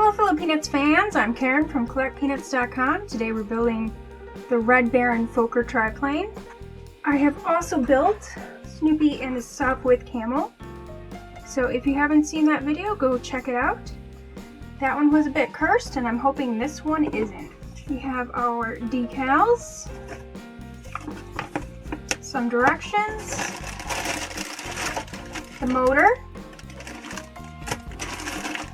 Hello fellow Peanuts fans, I'm Karen from CollectPeanuts.com. Today we're building the Red Baron Fokker Triplane. I have also built Snoopy and the Sopwith Camel. So if you haven't seen that video, go check it out. That one was a bit cursed and I'm hoping this one isn't. We have our decals, some directions, the motor,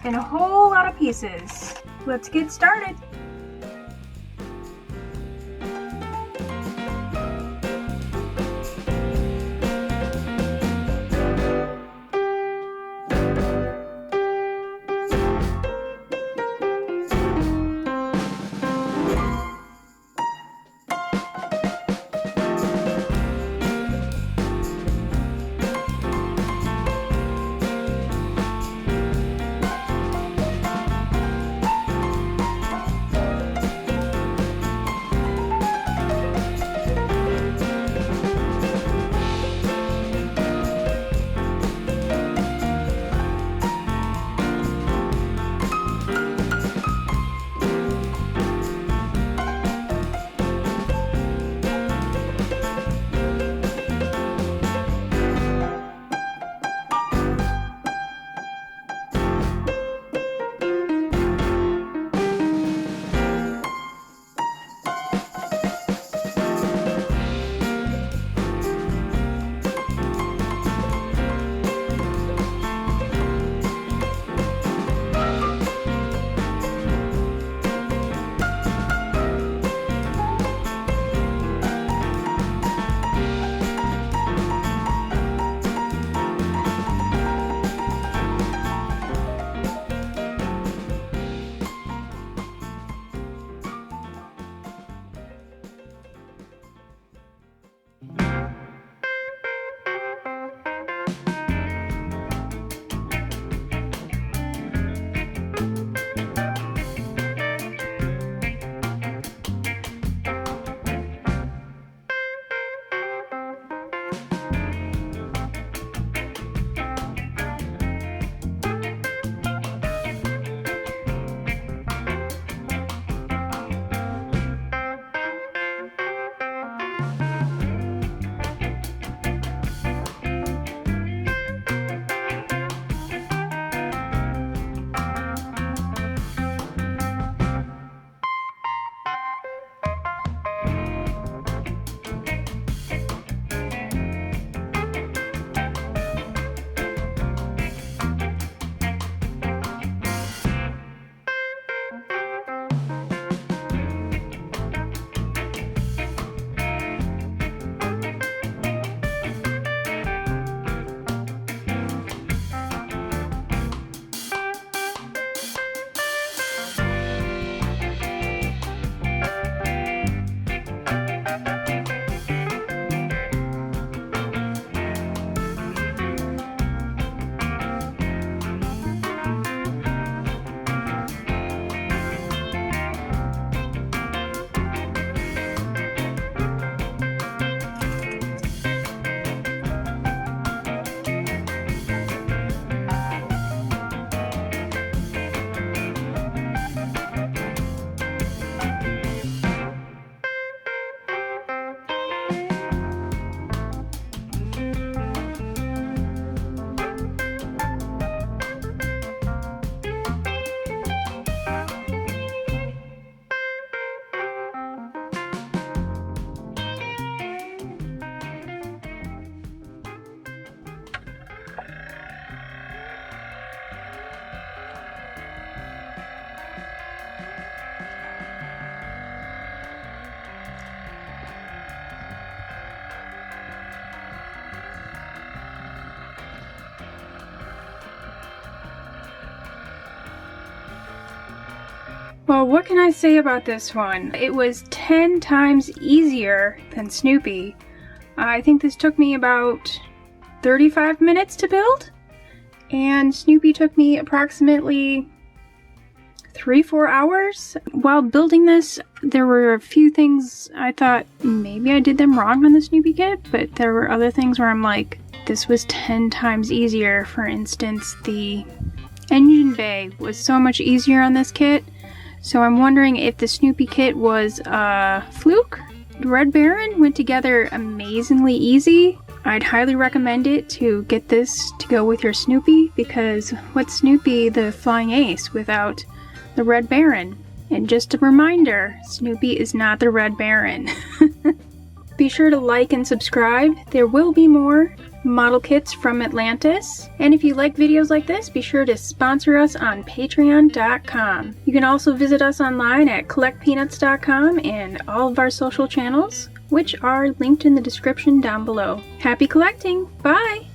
and a whole lot of pieces. Let's get started. Well, what can I say about this one? It was 10 times easier than Snoopy. I think this took me about 35 minutes to build, and Snoopy took me approximately 3-4 hours. While building this, there were a few things I thought maybe I did them wrong on the Snoopy kit, but there were other things where I'm like, this was 10 times easier. For instance, the engine bay was so much easier on this kit. So I'm wondering if the Snoopy kit was a fluke. Red Baron went together amazingly easy. I'd highly recommend it to get this to go with your Snoopy, because what's Snoopy the flying ace without the Red Baron? And just a reminder, Snoopy is not the Red Baron. Be sure to like and subscribe. There will be more model kits from Atlantis. And if you like videos like this, be sure to sponsor us on Patreon.com. You can also visit us online at CollectPeanuts.com and all of our social channels, which are linked in the description down below. Happy collecting! Bye!